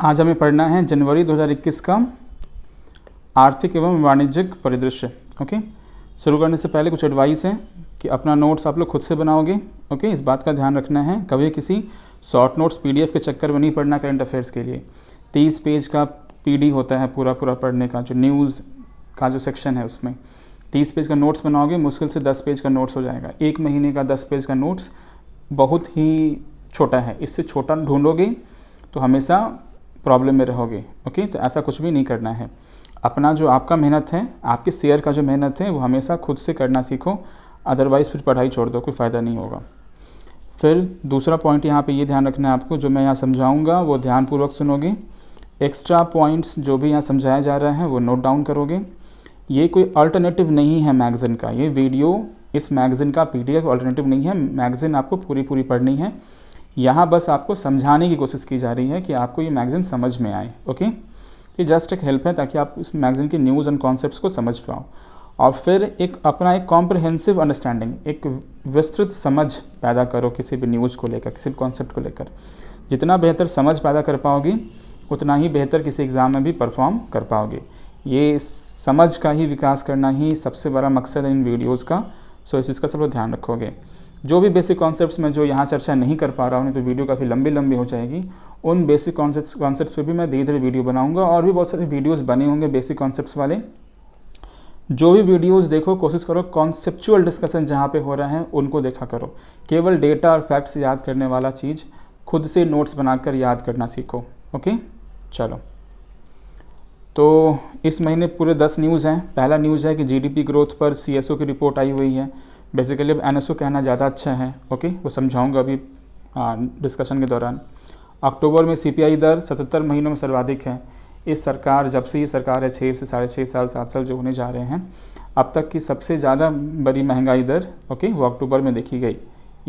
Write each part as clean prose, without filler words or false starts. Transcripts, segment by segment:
आज हमें पढ़ना है जनवरी 2021 का आर्थिक एवं वाणिज्यिक परिदृश्य। ओके, शुरू करने से पहले कुछ एडवाइस है कि अपना नोट्स आप लोग खुद से बनाओगे। ओके, इस बात का ध्यान रखना है, कभी किसी शॉर्ट नोट्स पीडीएफ के चक्कर में नहीं पढ़ना। करंट अफेयर्स के लिए 30 पेज का पीडी होता है पूरा पढ़ने का, जो न्यूज़ का जो सेक्शन है उसमें 30 पेज का नोट्स बनाओगे, मुश्किल से 10 पेज का नोट्स हो जाएगा। एक महीने का 10 पेज का नोट्स बहुत ही छोटा है, इससे छोटा ढूंढोगे तो हमेशा प्रॉब्लम में रहोगे। ओके, तो ऐसा कुछ भी नहीं करना है। अपना जो आपका मेहनत है, आपके शेयर का जो मेहनत है वो हमेशा खुद से करना सीखो, अदरवाइज़ फिर पढ़ाई छोड़ दो, कोई फ़ायदा नहीं होगा। फिर दूसरा पॉइंट यहाँ पे ये ध्यान रखना है आपको, जो मैं यहाँ समझाऊंगा वो ध्यानपूर्वक सुनोगे। एक्स्ट्रा पॉइंट्स जो भी यहाँ समझाया जा रहा है वो नोट डाउन करोगे। ये कोई अल्टरनेटिव नहीं है मैगज़ीन का, ये वीडियो इस मैगज़ीन का पीडीएफ अल्टरनेटिव नहीं है। मैगज़ीन आपको पूरी पढ़नी है। यहाँ बस आपको समझाने की कोशिश की जा रही है कि आपको ये मैगज़ीन समझ में आए। ओके, ये जस्ट एक हेल्प है ताकि आप इस मैगज़ीन के न्यूज़ एंड कॉन्सेप्ट्स को समझ पाओ, और फिर एक कॉम्प्रहेंसिव अंडरस्टैंडिंग, एक विस्तृत समझ पैदा करो किसी भी न्यूज़ को लेकर, किसी भी कॉन्सेप्ट को लेकर। जितना बेहतर समझ पैदा कर पाओगे उतना ही बेहतर किसी एग्ज़ाम में भी परफॉर्म कर पाओगे। ये समझ का ही विकास करना ही सबसे बड़ा मकसद है इन वीडियोज़ का। सो इस चीज़ का सब लोग ध्यान रखोगे। जो भी बेसिक कॉन्सेप्ट्स में जो यहाँ चर्चा नहीं कर पा रहा हूँ, तो वीडियो काफ़ी लंबी हो जाएगी। उन बेसिक कॉन्सेप्ट्स पे भी मैं धीरे धीरे वीडियो बनाऊंगा, और भी बहुत सारे वीडियोस बने होंगे बेसिक कॉन्सेप्ट्स वाले। जो भी वीडियोस देखो, कोशिश करो कॉन्सेप्चुअल डिस्कशन जहाँ पे हो रहा है उनको देखा करो। केवल डेटा और फैक्ट्स याद करने वाला चीज़ खुद से नोट्स बनाकर याद करना सीखो। ओके, चलो, तो इस महीने पूरे 10 न्यूज़ हैं। पहला न्यूज़ है कि जीडीपी ग्रोथ पर सीएसओ की रिपोर्ट आई हुई है। बेसिकली अब एनएसओ कहना ज़्यादा अच्छा है। ओके, वो समझाऊंगा अभी डिस्कशन के दौरान। अक्टूबर में सीपीआई दर 77 महीनों में सर्वाधिक है। इस सरकार, जब से ये सरकार है 6 से 6.5 साल 7 साल जो होने जा रहे हैं, अब तक की सबसे ज़्यादा बड़ी महंगाई दर वो अक्टूबर में देखी गई।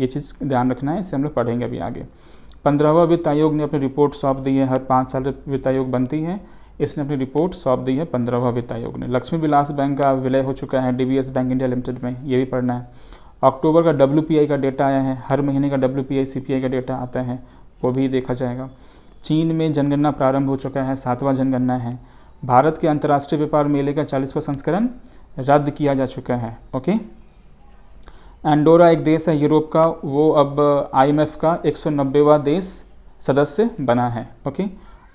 ये चीज़ ध्यान रखना है, इसे हम लोग पढ़ेंगे अभी आगे। 15वां वित्त आयोग ने अपनी रिपोर्ट सौंप दी है। हर 5 साल वित्त आयोग बनती है, इसने अपनी रिपोर्ट सौंप दी है 15वां वित्त आयोग ने। लक्ष्मी विलास बैंक का विलय हो चुका है डीबीएस बैंक इंडिया लिमिटेड में, ये भी पढ़ना है। अक्टूबर का डब्ल्यूपीआई का डेटा आया है। हर महीने का डब्ल्यूपीआई सीपीआई का डेटा आता है, वो भी देखा जाएगा। चीन में जनगणना प्रारंभ हो चुका है, 7वां जनगणना है। भारत के अंतर्राष्ट्रीय व्यापार मेले का 40वां संस्करण रद्द किया जा चुका है। ओके, एंडोरा एक देश है यूरोप का, वो अब आईएमएफ का 190वां देश सदस्य बना है। Okay,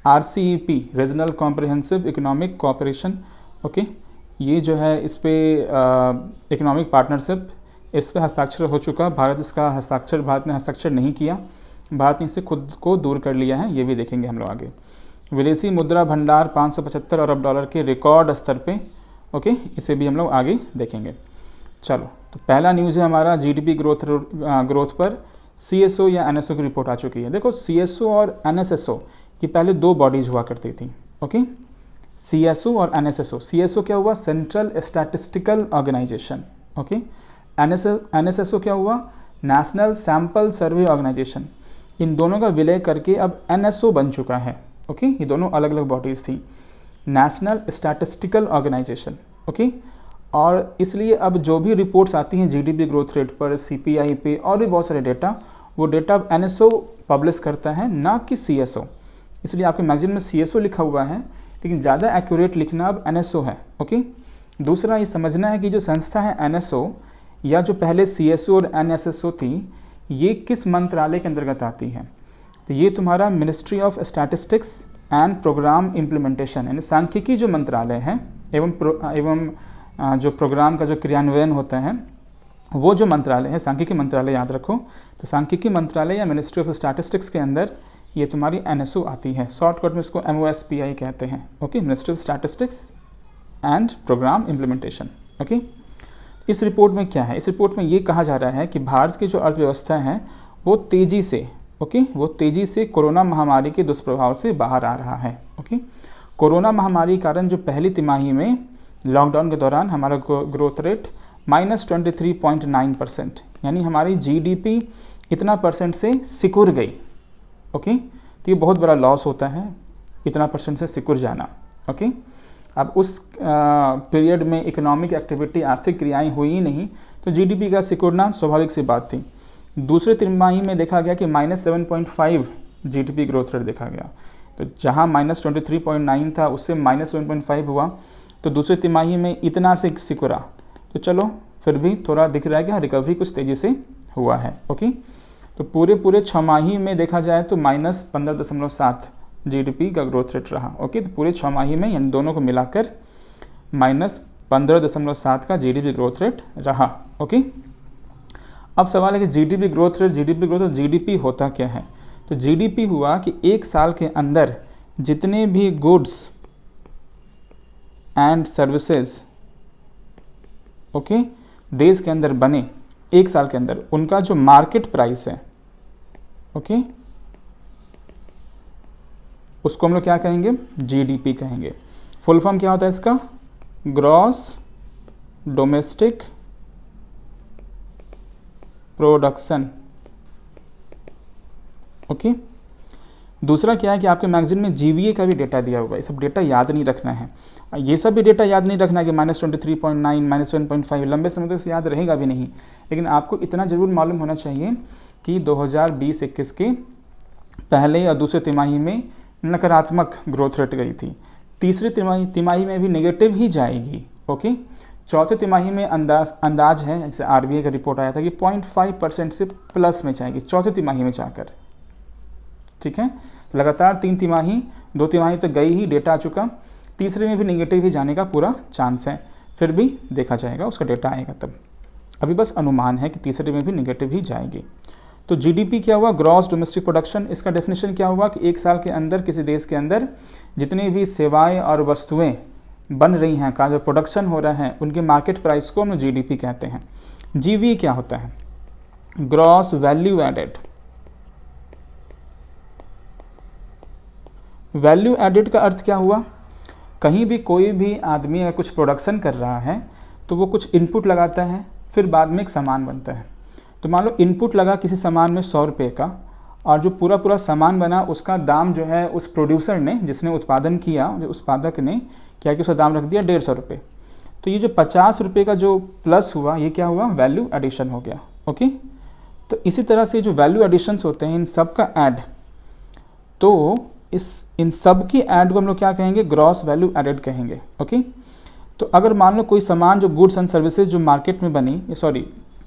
RCEP regional comprehensive economic cooperation, okay, ये जो है इस पे इकोनॉमिक पार्टनरशिप, इस पे हस्ताक्षर हो चुका। भारत ने हस्ताक्षर नहीं किया, भारत ने इससे खुद को दूर कर लिया है, ये भी देखेंगे हम लोग आगे। विदेशी मुद्रा भंडार 575 अरब डॉलर के रिकॉर्ड स्तर पे। ओके, इसे भी हम लोग आगे देखेंगे। चलो, तो पहला न्यूज़ है हमारा जीडीपी ग्रोथ पर सीएसओ या एनएसओ की रिपोर्ट आ चुकी है। देखो, सीएसओ और एनएसएसओ ये पहले 2 बॉडीज हुआ करती थी। ओके, सीएसओ और एनएसएसओ। सीएसओ क्या हुआ? Central statistical organisation. Okay, NSSO क्या हुआ? National sample survey organisation. इन दोनों का विलय करके अब एनएसओ बन चुका है। ओके, ये दोनों अलग अलग बॉडीज़ थी, नेशनल स्टैटिस्टिकल ऑर्गेनाइजेशन। ओके, और इसलिए अब जो भी रिपोर्ट्स आती हैं जीडीपी ग्रोथ रेट पर, सीपीआई पे, और भी बहुत सारे डेटा, वो डेटा अब एनएसओ पब्लिश करता है, ना कि सीएसओ। इसलिए आपके मैगजीन में सीएसओ लिखा हुआ है, लेकिन ज़्यादा एक्यूरेट लिखना अब एनएसओ है। ओके, दूसरा ये समझना है कि जो संस्था है एनएसओ, या जो पहले सीएसओ और एनएसएसओ थी, ये किस मंत्रालय के अंतर्गत आती है? तो ये तुम्हारा ministry of statistics and programme implementation, यानी सांख्यिकी जो मंत्रालय है एवं जो प्रोग्राम का जो क्रियान्वयन होता है, वो जो मंत्रालय है, सांख्यिकी मंत्रालय याद रखो। तो सांख्यिकी मंत्रालय या मिनिस्ट्री ऑफ स्टैटिस्टिक्स के अंदर ये तुम्हारी एनएसओ आती है। शॉर्टकट में इसको MOSPI कहते हैं। Okay, ministry of statistics and programme implementation. Okay, इस रिपोर्ट में क्या है? इस रिपोर्ट में ये कहा जा रहा है कि भारत की जो अर्थव्यवस्था है वो तेज़ी से कोरोना महामारी के दुष्प्रभाव से बाहर आ रहा है। ओके, कोरोना महामारी के कारण जो पहली तिमाही में लॉकडाउन के दौरान हमारा ग्रोथ रेट -23.9%, यानी हमारी जीडीपी इतना परसेंट से सिकुड़ गई। ओके, तो ये बहुत बड़ा लॉस होता है, इतना परसेंट से सिकुड़ जाना। ओके, अब उस पीरियड में इकोनॉमिक एक्टिविटी, आर्थिक क्रियाएं हुई ही नहीं, तो जीडीपी का सिकुड़ना स्वाभाविक सी बात थी। दूसरे तिमाही में देखा गया कि -7.5 जीडीपी ग्रोथ रेट देखा गया। तो जहाँ -23.9 था उससे -1.5 हुआ, तो दूसरी तिमाही में इतना से सिकुड़ा, तो चलो फिर भी थोड़ा दिख रहा है कि हाँ रिकवरी कुछ तेज़ी से हुआ है। ओके, तो पूरे छमाही में देखा जाए तो -15.7 GDP का ग्रोथ रेट रहा। ओके, तो पूरे छमाही में यानी दोनों को मिलाकर -15.7 का GDP ग्रोथ रेट रहा। ओके, अब सवाल है कि GDP ग्रोथ रेट, GDP होता क्या है? तो GDP हुआ कि एक साल के अंदर जितने भी गुड्स एंड सर्विसेज ओके देश के अंदर बने एक साल के अंदर, उनका जो मार्केट प्राइस है ओके उसको हम लोग क्या कहेंगे? GDP कहेंगे। फुल फॉर्म क्या होता है इसका? Gross domestic production. ओके, दूसरा क्या है कि आपके मैगजीन में GVA का भी डेटा दिया हुआ है, ये सब डेटा याद नहीं रखना है। ये सब भी डेटा याद नहीं रखना है कि -23.9 -1.5 लंबे समय तक याद रहेगा भी नहीं, लेकिन आपको इतना ज़रूर मालूम होना चाहिए कि 2020-21 के पहले और दूसरे तिमाही में नकारात्मक ग्रोथ रेट गई थी, तीसरी तिमाही में भी नेगेटिव ही जाएगी। ओके, चौथे तिमाही में अंदाज है, जैसे RBI का रिपोर्ट आया था कि 0.5% से प्लस में जाएगी चौथे तिमाही में जाकर। ठीक है, तो लगातार 3 तिमाही, 2 तिमाही तो गई ही, डेटा आ चुका, तीसरे में भी नेगेटिव ही जाने का पूरा चांस है, फिर भी देखा जाएगा, उसका डेटा आएगा तब। अभी बस अनुमान है कि तीसरे में भी नेगेटिव ही जाएगी। तो GDP क्या हुआ? Gross domestic production. इसका डेफिनेशन क्या हुआ कि एक साल के अंदर किसी देश के अंदर जितनी भी सेवाएं और वस्तुएं बन रही हैं, का जो प्रोडक्शन हो रहा है, उनके मार्केट प्राइस को हम GDP कहते हैं। GVA क्या होता है? Gross value added. Value added का अर्थ क्या हुआ? कहीं भी कोई भी आदमी अगर कुछ प्रोडक्शन कर रहा है तो वो कुछ इनपुट लगाता है, फिर बाद में एक सामान बनता है। तो मान लो इनपुट लगा किसी सामान में 100 रुपये का, और जो पूरा सामान बना उसका दाम जो है उस प्रोड्यूसर ने, जिसने उत्पादन किया, जो उत्पादक ने क्या कि उसका दाम रख दिया 150 रुपये। तो ये जो 50 रुपये का जो प्लस हुआ, ये क्या हुआ? वैल्यू एडिशन हो गया। ओके, तो इसी तरह से जो वैल्यू एडिशंस होते हैं इन सब का ऐड, तो इन सब की ऐड को हम लोग क्या कहेंगे? ग्रॉस वैल्यू एडेड कहेंगे। ओके, तो अगर मान लो कोई सामान जो गुड्स एंड सर्विसेज जो मार्केट में बनी,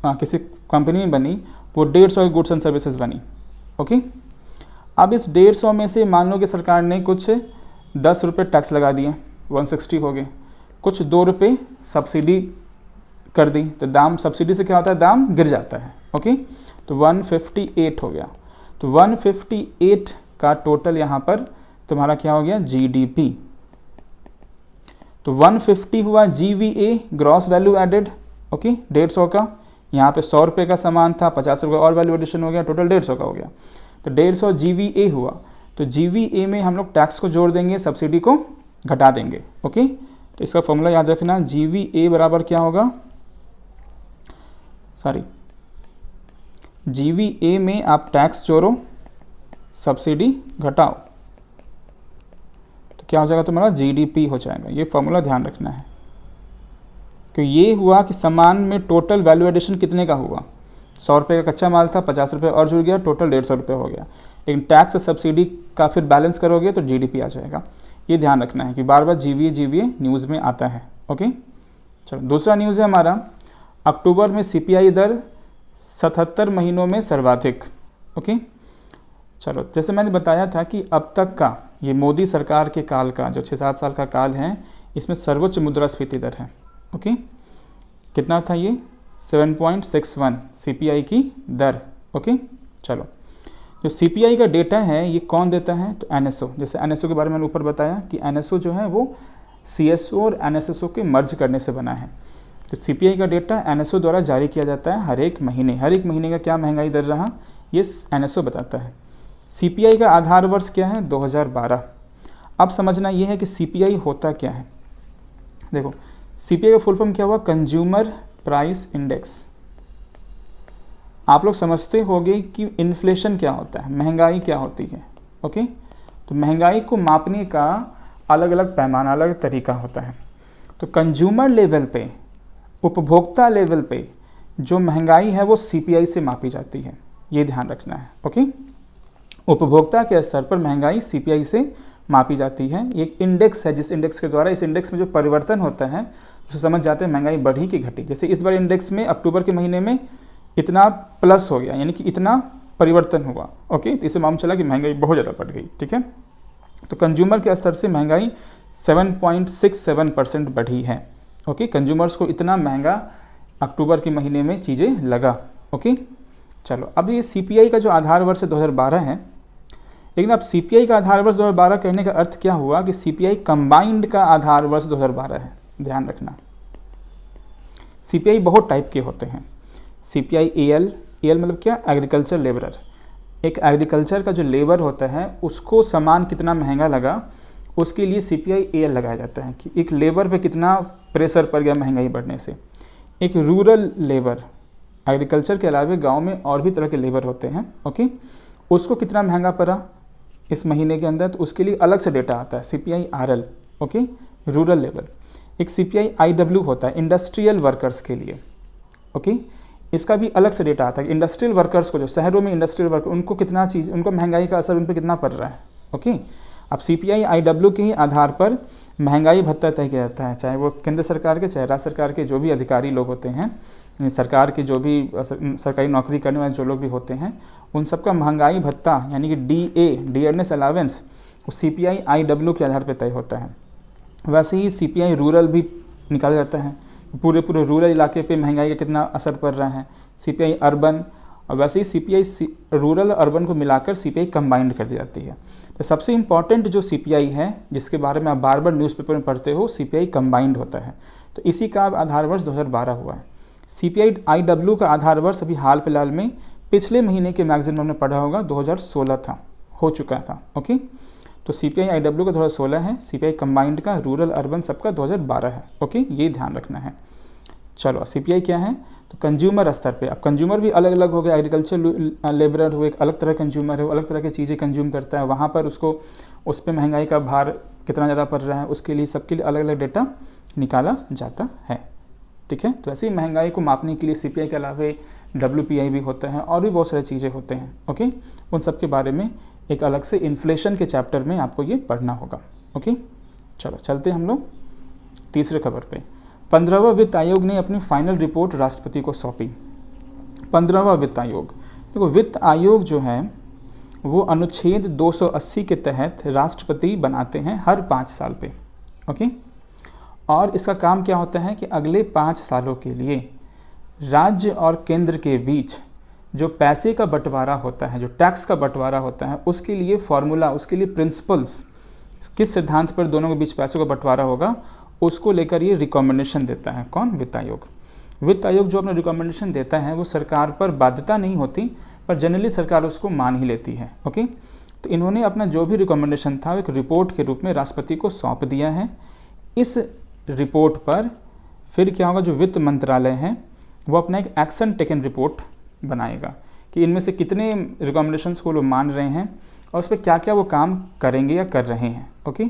किसी कंपनी में बनी, वो 150 गुड्स एंड सर्विसेज बनी। ओके, अब इस 150 में से मान लो कि सरकार ने कुछ 10 रुपये टैक्स लगा दिए, 160 हो गए, कुछ 2 रुपये सब्सिडी कर दी, तो दाम सब्सिडी से क्या होता है? दाम गिर जाता है। ओके, तो 158 हो गया। तो 158 का टोटल यहाँ पर तुम्हारा क्या हो गया? GDP। तो 150 हुआ GVA, gross value added. Okay, 150 का, यहाँ पे 100 रुपये का सामान था, 50 रुपये और वैल्यू एडिशन हो गया, टोटल 150 का हो गया। तो 150 GVA हुआ। तो GVA में हम लोग टैक्स को जोड़ देंगे, सब्सिडी को घटा देंगे। ओके, तो इसका फॉर्मूला याद रखना, GVA बराबर क्या होगा? GVA में आप टैक्स जोड़ो, सब्सिडी घटाओ, तो क्या हो जाएगा तुम्हारा? GDP हो जाएगा। ये फॉर्मूला ध्यान रखना है कि ये हुआ कि सामान में टोटल वैल्यू एडिशन कितने का हुआ? 100 रुपये का कच्चा माल था, 50 रुपये और जुड़ गया, टोटल 150 रुपये हो गया। लेकिन टैक्स और सब्सिडी का फिर बैलेंस करोगे तो GDP आ जाएगा। ये ध्यान रखना है कि बार बार GVA न्यूज़ में आता है। ओके, चलो दूसरा न्यूज़ है हमारा, अक्टूबर में CPI दर 77 महीनों में सर्वाधिक। ओके, चलो जैसे मैंने बताया था कि अब तक का ये मोदी सरकार के काल का जो 6-7 साल का काल है, इसमें सर्वोच्च मुद्रास्फीति दर है। ओके, कितना था ये? 7.61 CPI की दर। ओके, चलो जो CPI का डेटा है ये कौन देता है? तो NSO। जैसे NSO के बारे में मैंने ऊपर बताया कि NSO जो है वो CSO और NSSO के मर्ज करने से बना है। तो CPI का डेटा NSO द्वारा जारी किया जाता है हर एक महीने का क्या महंगाई दर रहा, ये NSO बताता है। CPI का आधार वर्ष क्या है? 2012। अब समझना ये है कि CPI होता क्या है। देखो, CPI का फुल फॉर्म क्या हुआ? Consumer price index. आप लोग समझते होंगे कि इन्फ्लेशन क्या होता है, महंगाई क्या होती है। ओके, तो महंगाई को मापने का अलग अलग पैमाना, अलग तरीका होता है। तो कंज्यूमर लेवल पे, उपभोक्ता लेवल पे जो महंगाई है वो CPI से मापी जाती है, ये ध्यान रखना है। ओके, उपभोक्ता के स्तर पर महंगाई सीपीआई से मापी जाती है। ये एक इंडेक्स है, जिस इंडेक्स के द्वारा इस इंडेक्स में जो परिवर्तन होता है उसे समझ जाते हैं महंगाई बढ़ी कि घटी। जैसे इस बार इंडेक्स में अक्टूबर के महीने में इतना प्लस हो गया, यानी कि इतना परिवर्तन हुआ। ओके, तो इसे मालूम चला कि महंगाई बहुत ज़्यादा बढ़ गई। ठीक है, तो कंज्यूमर के स्तर से महंगाई 7.67% बढ़ी है। ओके, कंज्यूमर्स को इतना महंगा अक्टूबर के महीने में चीज़ें लगा। ओके, चलो अब ये सीपीआई का जो आधार वर्ष 2012 है, लेकिन अब सीपीआई का आधार वर्ष 2012 कहने का अर्थ क्या हुआ कि सीपीआई कंबाइंड का आधार वर्ष 2012 है। ध्यान रखना, सीपीआई बहुत टाइप के होते हैं। सीपीआई एएल, एएल मतलब क्या, एग्रीकल्चर लेबरर। एक एग्रीकल्चर का जो लेबर होता है उसको सामान कितना महंगा लगा, उसके लिए सीपीआई एएल लगाया जाता है कि एक लेबर पे कितना प्रेशर पड़ गया महंगाई बढ़ने से। एक रूरल लेबर, एग्रीकल्चर के अलावा गांव में और भी तरह के लेबर होते हैं। ओके, उसको कितना महंगा पड़ा इस महीने के अंदर, तो उसके लिए अलग से डेटा आता है, CPI RL. Okay, rural labour. एक सीपीआई आईडब्ल्यू होता है इंडस्ट्रियल वर्कर्स के लिए। ओके, इसका भी अलग से डेटा आता है इंडस्ट्रियल वर्कर्स को, जो शहरों में इंडस्ट्रियल वर्कर, उनको कितना चीज़, उनको महंगाई का असर उन पर कितना पड़ रहा है। ओके, अब सीपीआई आईडब्ल्यू के ही आधार पर महंगाई भत्ता तय किया जाता है, चाहे वो केंद्र सरकार के चाहे राज्य सरकार के जो भी अधिकारी लोग होते हैं, सरकार के जो भी सरकारी नौकरी करने वाले जो लोग भी होते हैं, उन सबका महंगाई भत्ता यानी कि डीए, डियरनेस अलावेंस, वो सीपीआई आईडब्ल्यू के आधार पर तय होता है। वैसे ही सीपीआई रूरल भी निकाला जाता है, पूरे रूरल इलाके पे महंगाई का कितना असर पड़ रहा है। सीपीआई अर्बन, और वैसे ही सीपीआई रूरल अर्बन को मिलाकर सीपीआई कंबाइंड कर दी जाती है। तो सबसे इम्पॉर्टेंट जो सीपीआई है जिसके बारे में आप बार बार न्यूज़पेपर में पढ़ते हो, सीपीआई कंबाइंड होता है। तो इसी का आधार वर्ष 2012 हुआ है। सीपीआई आईडब्ल्यू का आधार वर्ष अभी हाल फिलहाल में पिछले महीने के मैगजीन में हमने पढ़ा होगा 2016 था, हो चुका था। ओके, तो सीपीआई आईडब्ल्यू का 2016 है, सीपीआई कंबाइंड का रूरल अर्बन सबका 2012 है। ओके, ये ध्यान रखना है। चलो सीपीआई क्या है, तो कंज्यूमर स्तर पे, अब कंज्यूमर भी अलग अलग हो गया। एग्रीकल्चर लेबरर हुए, एक अलग तरह कंज्यूमर है, वो अलग तरह की चीज़ें कंज्यूम करता है, वहाँ पर उसको उस पर महंगाई का भार कितना ज़्यादा पड़ रहा है, उसके लिए सबके लिए अलग अलग डेटा निकाला जाता है। ठीक है, तो ऐसे ही महंगाई को मापने के लिए सीपीआई के अलावा डब्ल्यूपीआई भी होता है और भी बहुत सारी चीज़ें होते हैं। ओके, उन सब के बारे में एक अलग से इन्फ्लेशन के चैप्टर में आपको ये पढ़ना होगा। ओके, चलो चलते हम लोग तीसरे खबर पे। 15वां वित्त आयोग ने अपनी फाइनल रिपोर्ट राष्ट्रपति को सौंपी। 15वां वित्त आयोग, देखो वित्त आयोग जो है वो अनुच्छेद 280 के तहत राष्ट्रपति बनाते हैं हर 5 साल पे। ओके, और इसका काम क्या होता है कि अगले 5 सालों के लिए राज्य और केंद्र के बीच जो पैसे का बंटवारा होता है, जो टैक्स का बंटवारा होता है, उसके लिए फॉर्मूला, उसके लिए प्रिंसिपल्स, किस सिद्धांत पर दोनों के बीच पैसों का बंटवारा होगा, उसको लेकर ये रिकमेंडेशन देता है। कौन? वित्त आयोग। वित्त आयोग जो अपना रिकमेंडेशन देता है वो सरकार पर बाध्यता नहीं होती, पर जनरली सरकार उसको मान ही लेती है। ओके, तो इन्होंने अपना जो भी रिकमेंडेशन था एक रिपोर्ट के रूप में राष्ट्रपति को सौंप दिया है। इस रिपोर्ट पर फिर क्या होगा, जो वित्त मंत्रालय है वो अपना एक एक्शन टेकन रिपोर्ट बनाएगा कि इनमें से कितने रिकमेंडेशंस को लोग मान रहे हैं और उस पर क्या क्या वो काम करेंगे या कर रहे हैं। ओके,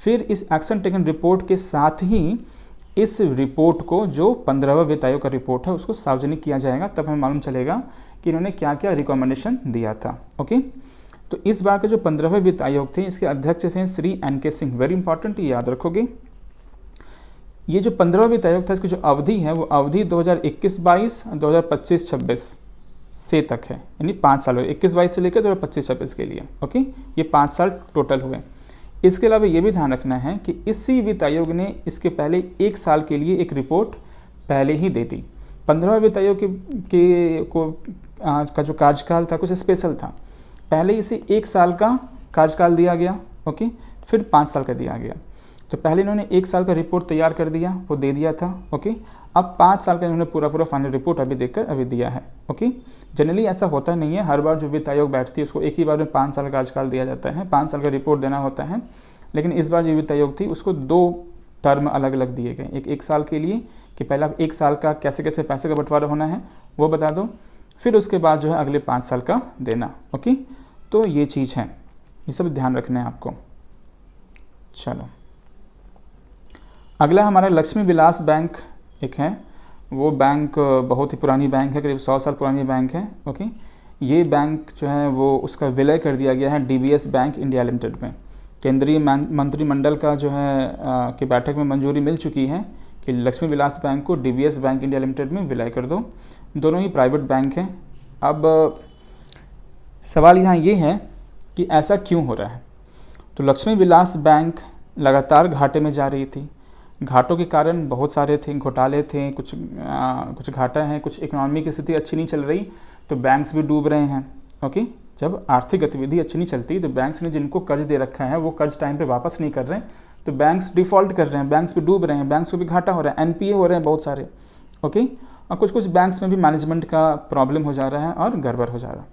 फिर इस एक्शन टेकन रिपोर्ट के साथ ही इस रिपोर्ट को, जो 15वां वित्त आयोग का रिपोर्ट है, उसको सार्वजनिक किया जाएगा, तब हमें मालूम चलेगा कि इन्होंने क्या क्या रिकमेंडेशन दिया था। ओके, तो इस बार के जो 15वें वित्त आयोग थे इसके अध्यक्ष थे Shri NK Singh. Very important, ये याद रखोगे। ये जो 15वां वित्त आयोग था इसकी जो अवधि है वो अवधि 2021-22 2025-26 से तक है, यानी 5 साल हुए, 21-22 से लेकर 2025-26 के लिए। ओके, ये 5 साल टोटल हुए। इसके अलावा ये भी ध्यान रखना है कि इसी वित्त आयोग ने इसके पहले 1 साल के लिए एक रिपोर्ट पहले ही दे दी। 15वां वित्त आयोग का जो कार्यकाल था कुछ स्पेशल था। पहले इसे 1 साल का कार्यकाल दिया गया। ओके, फिर 5 साल का दिया गया। तो पहले इन्होंने 1 साल का रिपोर्ट तैयार कर दिया, वो दे दिया था। ओके, अब 5 साल का इन्होंने पूरा फाइनल रिपोर्ट अभी दिया है। ओके, जनरली ऐसा होता नहीं है, हर बार जो वित्त आयोग बैठती है उसको एक ही बार में 5 साल का कार्यकाल दिया जाता है, 5 साल का रिपोर्ट देना होता है। लेकिन इस बार जो वित्त आयोग थी उसको 2 टर्म अलग अलग दिए गए। एक साल के लिए कि पहला 1 साल का कैसे कैसे पैसे का बंटवारा होना है वो बता दो, फिर उसके बाद जो है अगले 5 साल का देना। ओके, तो ये चीज़ है, ये सब ध्यान रखना है आपको। चलो अगला हमारा लक्ष्मी विलास बैंक एक है, वो बैंक बहुत ही पुरानी बैंक है, करीब 100 साल पुरानी बैंक है। ओके, ये बैंक जो है वो उसका विलय कर दिया गया है डीबीएस बैंक इंडिया लिमिटेड में। केंद्रीय मंत्रिमंडल का जो है की बैठक में मंजूरी मिल चुकी है कि लक्ष्मी विलास बैंक को डीबीएस बैंक इंडिया लिमिटेड में विलय कर दो। दोनों ही प्राइवेट बैंक हैं। अब सवाल यहाँ ये है कि ऐसा क्यों हो रहा है। तो लक्ष्मी विलास बैंक लगातार घाटे में जा रही थी। घाटों के कारण बहुत सारे थे, घोटाले थे, कुछ घाटा है, कुछ इकोनॉमी की स्थिति अच्छी नहीं चल रही तो बैंक्स भी डूब रहे हैं। ओके, जब आर्थिक गतिविधि अच्छी नहीं चलती तो बैंक्स ने जिनको कर्ज दे रखा है वो कर्ज टाइम पे वापस नहीं कर रहे हैं तो बैंक्स डिफ़ॉल्ट कर रहे हैं, बैंक्स भी डूब रहे हैं, बैंक्स को भी घाटा हो रहा है, एनपीए हो रहे हैं बहुत सारे। ओके, और कुछ बैंक्स में भी मैनेजमेंट का प्रॉब्लम हो जा रहा है और गड़बड़ हो जा रहा है।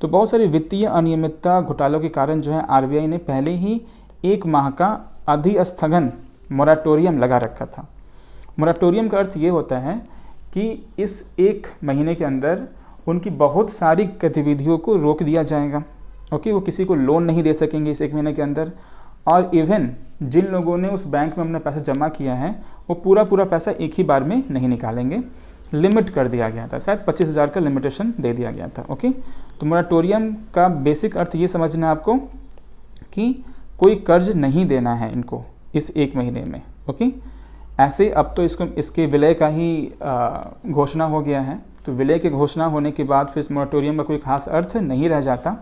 तो बहुत सारी वित्तीय अनियमितता घोटालों के कारण जो है आरबीआई ने पहले ही 1 माह का अधिस्थगन मोराटोरियम लगा रखा था। मोराटोरियम का अर्थ ये होता है कि इस 1 महीने के अंदर उनकी बहुत सारी गतिविधियों को रोक दिया जाएगा। ओके, वो किसी को लोन नहीं दे सकेंगे इस 1 महीने के अंदर, और इवन जिन लोगों ने उस बैंक में अपना पैसा जमा किया है वो पूरा पैसा एक ही बार में नहीं निकालेंगे। लिमिट कर दिया गया था, शायद 25,000 का लिमिटेशन दे दिया गया था। ओके, तो मोराटोरियम का बेसिक अर्थ ये समझना है आपको कि कोई कर्ज नहीं देना है इनको इस 1 महीने में। ओके, ऐसे अब तो इसके विलय का ही घोषणा हो गया है। तो विलय के घोषणा होने के बाद फिर मोराटोरियम का कोई खास अर्थ नहीं रह जाता।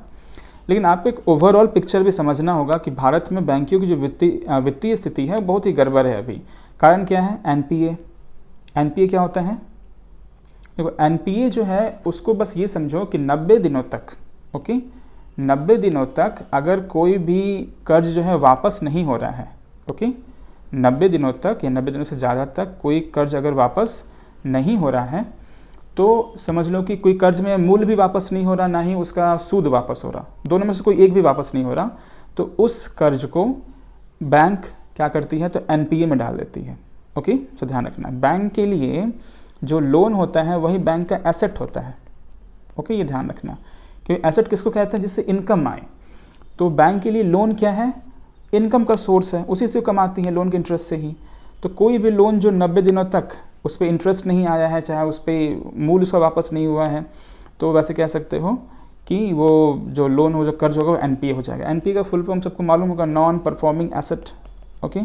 लेकिन आपको एक ओवरऑल पिक्चर भी समझना होगा कि भारत में बैंकों की जो वित्तीय स्थिति है बहुत ही गड़बड़ है अभी। कारण क्या है? एनपीए क्या होता है? देखो, एनपीए जो है उसको बस ये समझो कि 90 दिनों तक, ओके, 90 दिनों तक अगर कोई भी कर्ज जो है वापस नहीं हो रहा है, ओके, 90 दिनों तक या 90 दिनों से ज़्यादा तक कोई कर्ज अगर वापस नहीं हो रहा है तो समझ लो कि कोई कर्ज में मूल भी वापस नहीं हो रहा, ना ही उसका सूद वापस हो रहा, दोनों में से कोई एक भी वापस नहीं हो रहा, तो उस कर्ज को बैंक क्या करती है? तो एनपीए में डाल देती है। ओके, तो ध्यान रखना, बैंक के लिए जो लोन होता है वही बैंक का एसेट होता है। ओके, ये ध्यान रखना, क्योंकि एसेट किसको कहते हैं? जिससे इनकम आए। तो बैंक के लिए लोन क्या है? इनकम का सोर्स है, उसी से कमाती है, लोन के इंटरेस्ट से ही। तो कोई भी लोन जो 90 दिनों तक उस पर इंटरेस्ट नहीं आया है, चाहे उस पर मूल उसका वापस नहीं हुआ है, तो वैसे कह सकते हो कि वो जो लोन हो, जो कर्ज होगा वो एनपीए हो जाएगा। एनपीए का फुल फॉर्म सबको मालूम होगा, नॉन परफॉर्मिंग एसेट। ओके,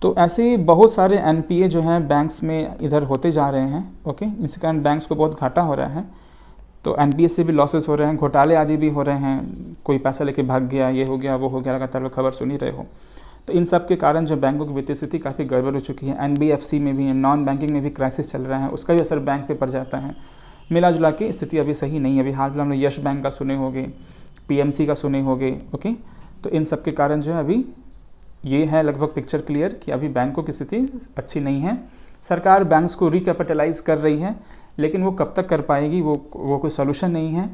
तो ऐसे बहुत सारे एनपीए जो हैं बैंक्स में इधर होते जा रहे हैं। ओके, इस कारण बैंक्स को बहुत घाटा हो रहा है। तो एनपीए से भी लॉसेस हो रहे हैं, घोटाले आदि भी हो रहे हैं, कोई पैसा लेके भाग गया, ये हो गया, वो हो गया, लगातार खबर सुन ही रहे हो। तो इन सब के कारण जो बैंकों की वित्तीय स्थिति काफ़ी गड़बड़ हो चुकी है। एनबीएफसी में भी, नॉन बैंकिंग में भी क्राइसिस चल रहा है, उसका भी असर बैंक पे पड़ जाता है। मिला जुला के स्थिति अभी सही नहीं है। अभी हाल फिलहाल में यश बैंक का सुने होंगे, पीएमसी का सुने होंगे। ओके, तो इन सब के कारण जो है अभी ये है लगभग पिक्चर क्लियर कि अभी बैंकों की स्थिति अच्छी नहीं है। सरकार बैंक्स को रिकैपिटलाइज कर रही है, लेकिन वो कब तक कर पाएगी वो कोई सोल्यूशन नहीं है।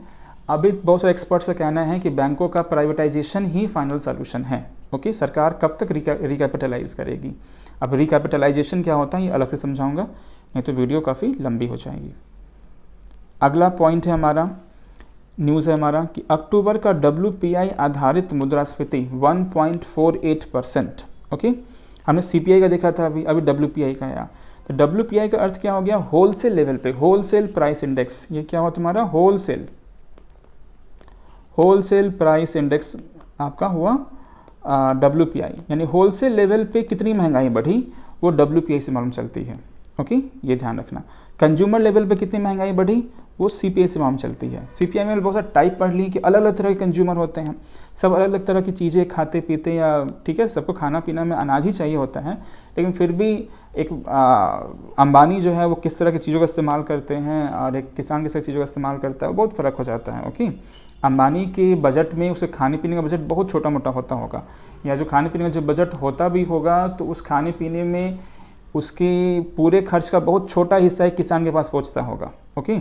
अभी बहुत सारे एक्सपर्ट्स का कहना है कि बैंकों का प्राइवेटाइजेशन ही फाइनल सोल्यूशन है। ओके, सरकार कब तक रिकैपिटलाइज करेगी? अब रिकैपिटलाइजेशन क्या होता है ये अलग से समझाऊंगा, नहीं तो वीडियो काफ़ी लंबी हो जाएगी। अगला पॉइंट है हमारा, न्यूज़ है हमारा कि अक्टूबर का WPI आधारित मुद्रास्फीति 1.48%। ओके, हमने CPI का देखा था, अभी WPI का आया। तो WPI का अर्थ क्या हो गया? होलसेल लेवल पे, होलसेल प्राइस इंडेक्स। ये क्या हुआ तुम्हारा? होलसेल प्राइस इंडेक्स आपका हुआ WPI, यानी होलसेल लेवल पे कितनी महंगाई बढ़ी वो WPI से मालूम चलती है। ओके, ये ध्यान रखना। कंज्यूमर लेवल पे कितनी महंगाई बढ़ी वो CPI से मालूम चलती है। CPI में बहुत सारा टाइप पढ़ ली कि अलग अलग तरह के कंज्यूमर होते हैं, सब अलग अलग तरह की चीज़ें खाते पीते, या ठीक है सबको खाना पीना में अनाज ही चाहिए होता है, लेकिन फिर भी एक अंबानी जो है वो किस तरह की चीज़ों का इस्तेमाल करते हैं और एक किसान किस तरह चीज़ों का इस्तेमाल करता है, बहुत फ़र्क हो जाता है। ओके, अंबानी के बजट में उसे खाने पीने का बजट बहुत छोटा मोटा होता होगा, या जो खाने पीने का जो बजट होता भी होगा तो उस खाने पीने में उसके पूरे खर्च का बहुत छोटा हिस्सा एक किसान के पास पहुंचता होगा। ओके,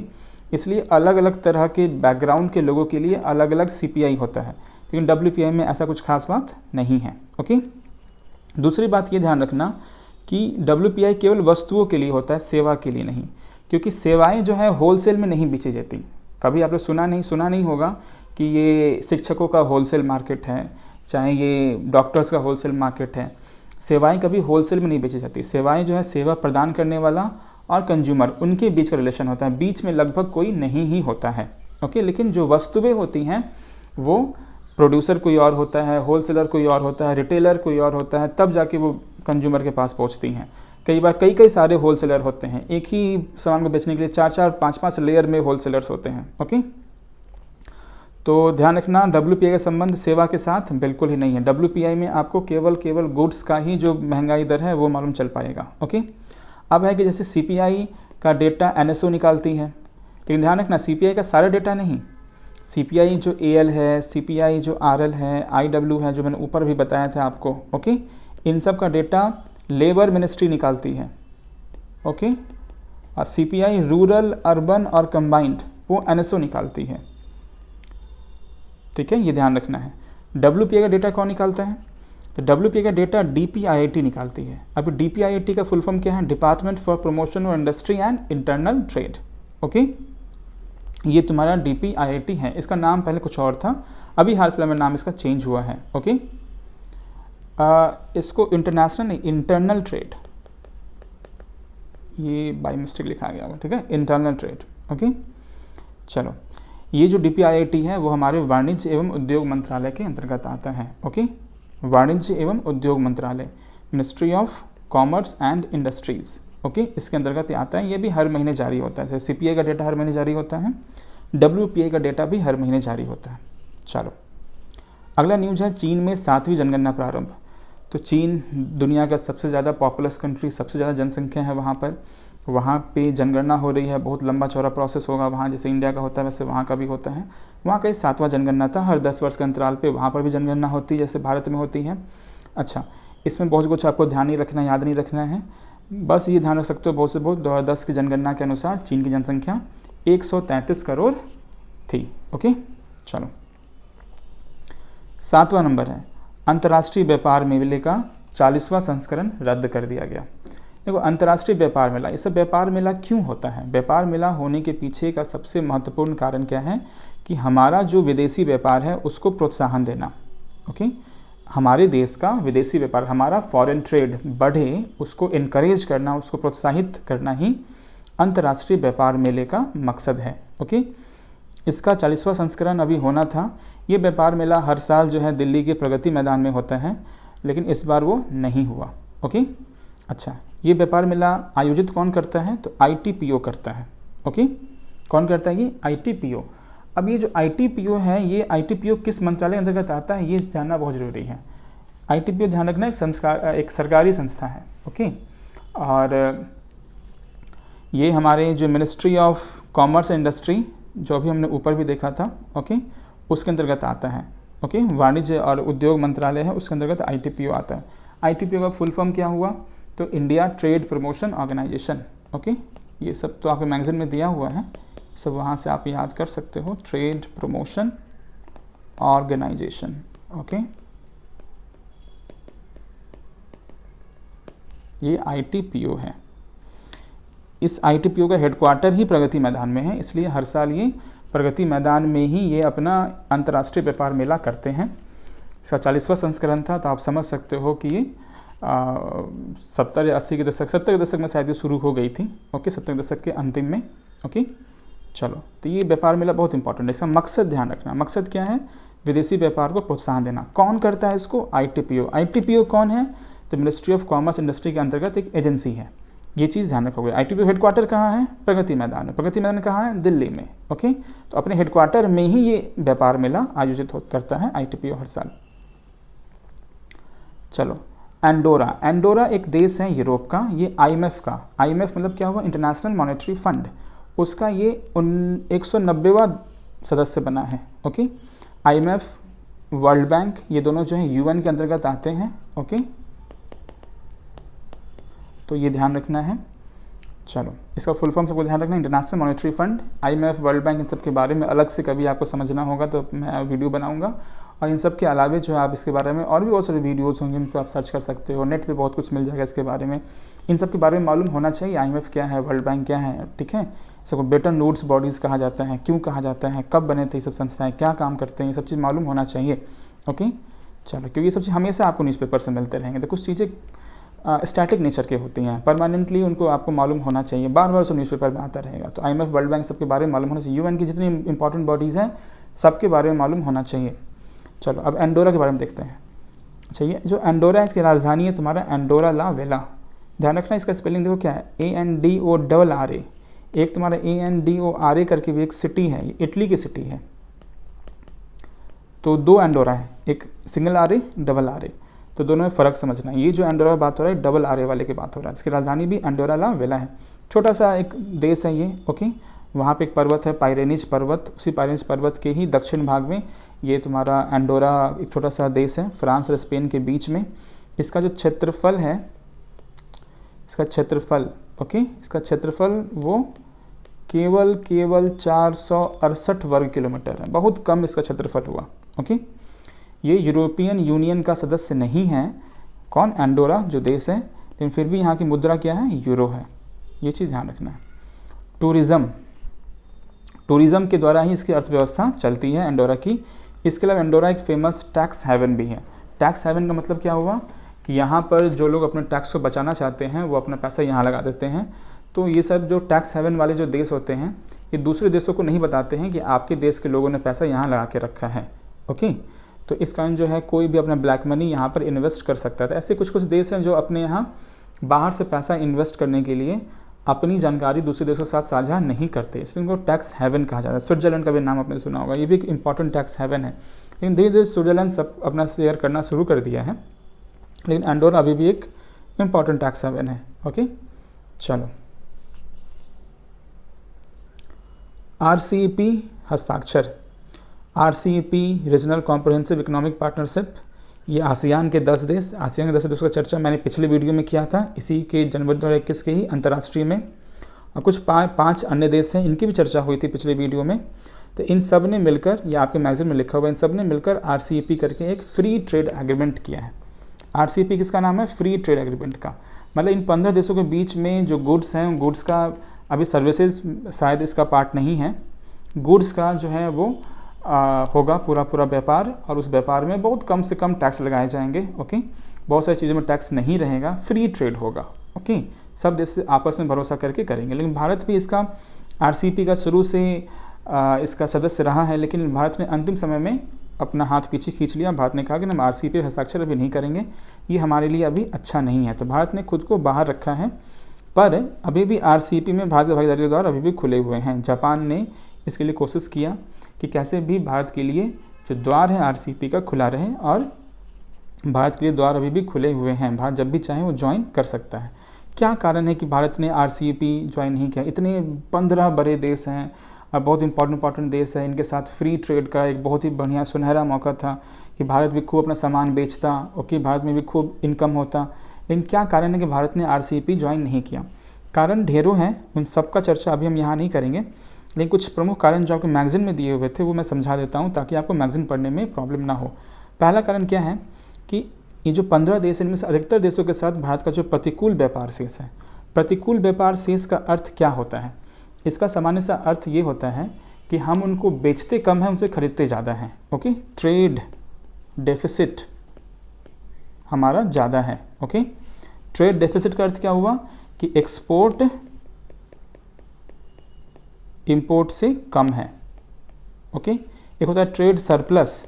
इसलिए अलग अलग तरह के बैकग्राउंड के लोगों के लिए अलग अलग CPI होता है, लेकिन WPI में ऐसा कुछ खास बात नहीं है। ओके, दूसरी बात ये ध्यान रखना कि WPI केवल वस्तुओं के लिए होता है, सेवा के लिए नहीं, क्योंकि सेवाएं जो है होलसेल में नहीं बेची जाती। कभी आपने सुना नहीं होगा कि ये शिक्षकों का होलसेल मार्केट है, चाहे ये डॉक्टर्स का होलसेल मार्केट है। सेवाएं कभी होलसेल में नहीं बेची जाती। सेवाएं जो है सेवा प्रदान करने वाला और कंज्यूमर, उनके बीच का रिलेशन होता है, बीच में लगभग कोई नहीं ही होता है। ओके, लेकिन जो वस्तुएं होती हैं वो प्रोड्यूसर कोई और होता है, होलसेलर कोई और होता है, रिटेलर कोई और होता है, तब जाके वो कंज्यूमर के पास पहुंचती हैं। कई बार कई सारे होलसेलर होते हैं, एक ही सामान को बेचने के लिए 4-4, 5-5 लेयर में होलसेलर्स होते हैं। ओके, तो ध्यान रखना, WPI का संबंध सेवा के साथ बिल्कुल ही नहीं है। WPI में आपको केवल गुड्स का ही जो महंगाई दर है वो मालूम चल पाएगा। ओके, अब है कि जैसे CPI का डेटा NSO निकालती है, लेकिन ध्यान रखना CPI का सारा डेटा नहीं। CPI जो AL है, CPI जो RL है, IW है, जो मैंने ऊपर भी बताया था आपको। ओके, इन सब का डेटा लेबर मिनिस्ट्री निकालती है। ओके, और CPI रूरल, अर्बन और कंबाइंड वो NSO निकालती है। ठीक है, ये ध्यान रखना है। WPI का डेटा कौन निकालता है? तो WPI का डेटा DPIIT निकालती है। अभी DPIIT का फुल फॉर्म क्या है? Department for promotion of industry and internal trade. Okay, ये तुम्हारा DPIIT है। इसका नाम पहले कुछ और था, अभी हाल फिलहाल में नाम इसका चेंज हुआ है। ओके, इसको इंटरनेशनल नहीं, इंटरनल ट्रेड, ये बाय मिस्टेक लिखा गया होगा। ठीक है, इंटरनल ट्रेड। ओके, चलो, ये जो DPIIT है वो हमारे वाणिज्य एवं उद्योग मंत्रालय के अंतर्गत आता है। ओके, वाणिज्य एवं उद्योग मंत्रालय, ministry of commerce and industries. Okay, इसके अंतर्गत आता है। ये भी हर महीने जारी होता है। जैसे CPI का डेटा हर महीने जारी होता है, WPI का डेटा भी हर महीने जारी होता है। चलो, अगला न्यूज़ है, चीन में 7वीं जनगणना प्रारंभ। तो चीन दुनिया का सबसे ज़्यादा पॉपुलस कंट्री, सबसे ज़्यादा जनसंख्या है वहाँ पे जनगणना हो रही है। बहुत लंबा चौड़ा प्रोसेस होगा वहाँ, जैसे इंडिया का होता है वैसे वहाँ का भी होता है। वहाँ का 7वां जनगणना था, हर 10 वर्ष के अंतराल पे वहाँ पर भी जनगणना होती है जैसे भारत में होती है। अच्छा, इसमें बहुत कुछ आपको ध्यान नहीं रखना, याद नहीं रखना है, बस ये ध्यान रख सकते हो बहुत से बहुत 2010 की जनगणना के अनुसार चीन की जनसंख्या 133 करोड़ थी। ओके, चलो, 7वां नंबर है, अंतर्राष्ट्रीय व्यापार मेले का 40वां संस्करण रद्द कर दिया गया। देखो, अंतर्राष्ट्रीय व्यापार मेला, ये सब व्यापार मेला क्यों होता है? व्यापार मेला होने के पीछे का सबसे महत्वपूर्ण कारण क्या है कि हमारा जो विदेशी व्यापार है उसको प्रोत्साहन देना। ओके, हमारे देश का विदेशी व्यापार, हमारा फॉरेन ट्रेड बढ़े, उसको इनकरेज करना, उसको प्रोत्साहित करना ही अंतर्राष्ट्रीय व्यापार मेले का मकसद है। ओके, इसका 40वां संस्करण अभी होना था। ये व्यापार मेला हर साल जो है दिल्ली के प्रगति मैदान में होता है, लेकिन इस बार वो नहीं हुआ। ओके, अच्छा, ये व्यापार मेला आयोजित कौन करता है? तो ITPO करता है। ओके, कौन करता है? ये ITPO। अब ये जो ITPO है, ये ITPO किस मंत्रालय के अंतर्गत आता है ये जानना बहुत ज़रूरी है। ITPO ध्यान रखना एक सरकारी संस्था है। ओके, और ये हमारे जो ministry of commerce and industry, जो अभी हमने ऊपर भी देखा था, ओके, उसके अंतर्गत आता है। ओके, वाणिज्य और उद्योग मंत्रालय है, उसके अंतर्गत ITPO आता है। ITPO का फुल फॉर्म क्या हुआ? तो India trade promotion organisation. Okay, ये सब तो आपके मैगजीन में दिया हुआ है, सब वहाँ से आप याद कर सकते हो, ट्रेड प्रमोशन ऑर्गेनाइजेशन। ओके, ये ITPO है। इस ITPO का हेडक्वार्टर ही प्रगति मैदान में है, इसलिए हर साल ये प्रगति मैदान में ही ये अपना अंतर्राष्ट्रीय व्यापार मेला करते हैं। इसका 40वां संस्करण था, तो आप समझ सकते हो कि ये 70 या 80 के दशक, 70 के दशक में शायद ये शुरू हो गई थी। ओके, 70 के दशक के अंतिम में। ओके, चलो, तो ये व्यापार मेला बहुत इंपॉर्टेंट है। इसका मकसद ध्यान रखना, मकसद क्या है? विदेशी व्यापार को प्रोत्साहन देना। कौन करता है इसको? ITPO। ITPO कौन है? तो मिनिस्ट्री ऑफ कॉमर्स इंडस्ट्री के अंतर्गत एक एजेंसी है, ये चीज़ ध्यान रखोगे। ITPO हेडक्वार्टर कहाँ है? प्रगति मैदान में। प्रगति मैदान कहाँ है? दिल्ली में। ओके, तो अपने हेडक्वार्टर में ही ये व्यापार मेला आयोजित करता है ITPO हर साल। चलो, एंडोरा एक देश है यूरोप का, ये IMF का, IMF मतलब क्या हुआ? इंटरनेशनल मॉनेटरी फंड, उसका ये 190वां सदस्य बना है। ओके, IMF, वर्ल्ड बैंक, ये दोनों जो है UN के अंतर्गत आते हैं। ओके, तो ये ध्यान रखना है। चलो, इसका फुल फॉर्म सबको ध्यान रखना, international monetary fund, IMF, world bank, इन सब के बारे में अलग से कभी आपको समझना होगा तो मैं वीडियो बनाऊंगा। और इन सब के अलावा जो है आप इसके बारे में और भी बहुत सारे वीडियोज़ होंगे, उन पर आप सर्च कर सकते हो, नेट पे बहुत कुछ मिल जाएगा इसके बारे में। इन सब के बारे में मालूम होना चाहिए, IMF क्या है, वर्ल्ड बैंक क्या है। ठीक है, इसको ब्रेटन वुड्स बॉडीज़ कहा जाता है, क्यों कहा जाता है, कब बने थे ये सब संस्थाएँ, क्या काम करते हैं, ये सब चीज़ मालूम होना चाहिए। ओके, चलो, क्योंकि ये सब चीज़ हमेशा आपको न्यूज़पेपर से मिलते रहेंगे, तो कुछ चीज़ें स्टैटिक नेचर के होती हैं, परमानेंटली उनको आपको मालूम होना चाहिए, बार बार उसको न्यूज़पेपर में आता रहेगा। तो IMF, वर्ल्ड बैंक सबके बारे में मालूम होना चाहिए, UN की जितनी इंपॉर्टेंट बॉडीज़ हैं सबके बारे में मालूम होना चाहिए। चलो अब एंडोरा के बारे में देखते हैं। अच्छा, ये जो एंडोरा है इसकी राजधानी है तुम्हारा एंडोरा ला वेला। ध्यान रखना इसका स्पेलिंग देखो क्या है, ANDORRA। एक तुम्हारा ANDORA करके भी एक सिटी है, ये इटली की सिटी है। तो 2 एंडोरा है, एक सिंगल RA डबल RA, तो दोनों में फ़र्क समझना है। ये जो एंडोरा बात हो रहा है डबल RA वाले की बात हो रहा है, इसकी राजधानी भी एंडोरा ला वेला है। छोटा सा एक देश है ये, ओके। वहाँ पे एक पर्वत है पायरेनिज पर्वत, उसी पायरेनिज पर्वत के ही दक्षिण भाग में ये तुम्हारा एंडोरा एक छोटा सा देश है, फ्रांस और स्पेन के बीच में। इसका जो क्षेत्रफल है, इसका क्षेत्रफल, ओके, इसका क्षेत्रफल वो केवल 468 वर्ग किलोमीटर है, बहुत कम इसका क्षेत्रफल हुआ, ओके। ये यूरोपियन यूनियन का सदस्य नहीं है, कौन, एंडोरा जो देश है, लेकिन फिर भी यहाँ की मुद्रा क्या है, यूरो है, ये चीज़ ध्यान रखना है। टूरिज़्म के द्वारा ही इसकी अर्थव्यवस्था चलती है एंडोरा की। इसके अलावा एंडोरा एक फेमस टैक्स हेवन भी है। टैक्स हेवन का मतलब क्या हुआ कि यहाँ पर जो लोग अपने टैक्स को बचाना चाहते हैं वो अपना पैसा यहाँ लगा देते हैं। तो ये सब जो टैक्स हेवन वाले जो देश होते हैं ये दूसरे देशों को नहीं बताते हैं कि आपके देश के लोगों ने पैसा यहाँ लगा के रखा है, ओके। तो इस कारण जो है कोई भी अपना ब्लैक मनी यहाँ पर इन्वेस्ट कर सकता है। तो ऐसे कुछ देश हैं जो अपने यहाँ बाहर से पैसा इन्वेस्ट करने के लिए अपनी जानकारी दूसरे देशों के साथ साझा नहीं करते, इसलिए उनको टैक्स हेवन कहा जाता है। स्विट्जरलैंड का भी नाम आपने सुना होगा, ये भी एक इंपॉर्टेंट टैक्स हेवन है। लेकिन धीरे धीरे स्विट्जरलैंड सब अपना शेयर करना शुरू कर दिया है, लेकिन एंडोरा अभी भी एक इंपॉर्टेंट टैक्स हेवन है, ओके। चलो, RCEP हस्ताक्षर। RCEP regional comprehensive economic partnership, ये आसियान के 10 देश, आसियान के 10 देशों का चर्चा मैंने पिछले वीडियो में किया था, इसी के जनवरी 2021 के ही अंतर्राष्ट्रीय में। और कुछ 5 अन्य देश हैं, इनकी भी चर्चा हुई थी पिछले वीडियो में। तो इन सब ने मिलकर, ये आपके मैगजीन में लिखा हुआ है, इन सब ने मिलकर RCEP करके एक फ्री ट्रेड एग्रीमेंट किया है। RCEP किसका नाम है, फ्री ट्रेड एग्रीमेंट का। मतलब इन 15 देशों के बीच में जो गुड्स हैं, उन गुड्स का, अभी सर्विसेज शायद इसका पार्ट नहीं है, गुड्स का जो है वो होगा पूरा व्यापार, और उस व्यापार में बहुत कम से कम टैक्स लगाए जाएंगे, ओके। बहुत सारी चीज़ों में टैक्स नहीं रहेगा, फ्री ट्रेड होगा, ओके। सब देश आपस में भरोसा करके करेंगे। लेकिन भारत भी इसका RCEP का शुरू से इसका सदस्य रहा है, लेकिन भारत ने अंतिम समय में अपना हाथ पीछे खींच लिया। भारत ने कहा कि हम RCEP हस्ताक्षर अभी नहीं करेंगे, ये हमारे लिए अभी अच्छा नहीं है। तो भारत ने खुद को बाहर रखा है, पर अभी भी RCEP में भारत के भागीदारी के द्वार अभी भी खुले हुए हैं। जापान ने इसके लिए कोशिश किया कि कैसे भी भारत के लिए जो द्वार है RCEP का खुला रहे, और भारत के लिए द्वार अभी भी खुले हुए हैं, भारत जब भी चाहे वो ज्वाइन कर सकता है। क्या कारण है कि भारत ने RCEP ज्वाइन नहीं किया? इतने 15 बड़े देश हैं और बहुत इंपॉर्टेंट देश है, इनके साथ फ्री ट्रेड का एक बहुत ही बढ़िया सुनहरा मौका था कि भारत भी खूब अपना सामान बेचता, ओके, भारत में भी खूब इनकम होता। लेकिन क्या कारण है कि भारत ने RCEP ज्वाइन नहीं किया? कारण ढेरों हैं, उन सब का चर्चा अभी हम यहाँ नहीं करेंगे, लेकिन कुछ प्रमुख कारण जो आपके मैगजीन में दिए हुए थे वो मैं समझा देता हूँ ताकि आपको मैगजीन पढ़ने में प्रॉब्लम ना हो। पहला कारण क्या है कि ये जो 15 देश हैं, इनमें से अधिकतर देशों के साथ भारत का जो प्रतिकूल व्यापार शेष है। प्रतिकूल व्यापार शेष का अर्थ क्या होता है? इसका सामान्य सा अर्थ ये होता है कि हम उनको बेचते कम हैं, उनसे खरीदते ज़्यादा हैं, ओके। ट्रेड डेफिसिट हमारा ज़्यादा है, ओके। ट्रेड डेफिसिट का अर्थ क्या हुआ कि एक्सपोर्ट इंपोर्ट से कम है, ओके। एक होता है ट्रेड सरप्लस।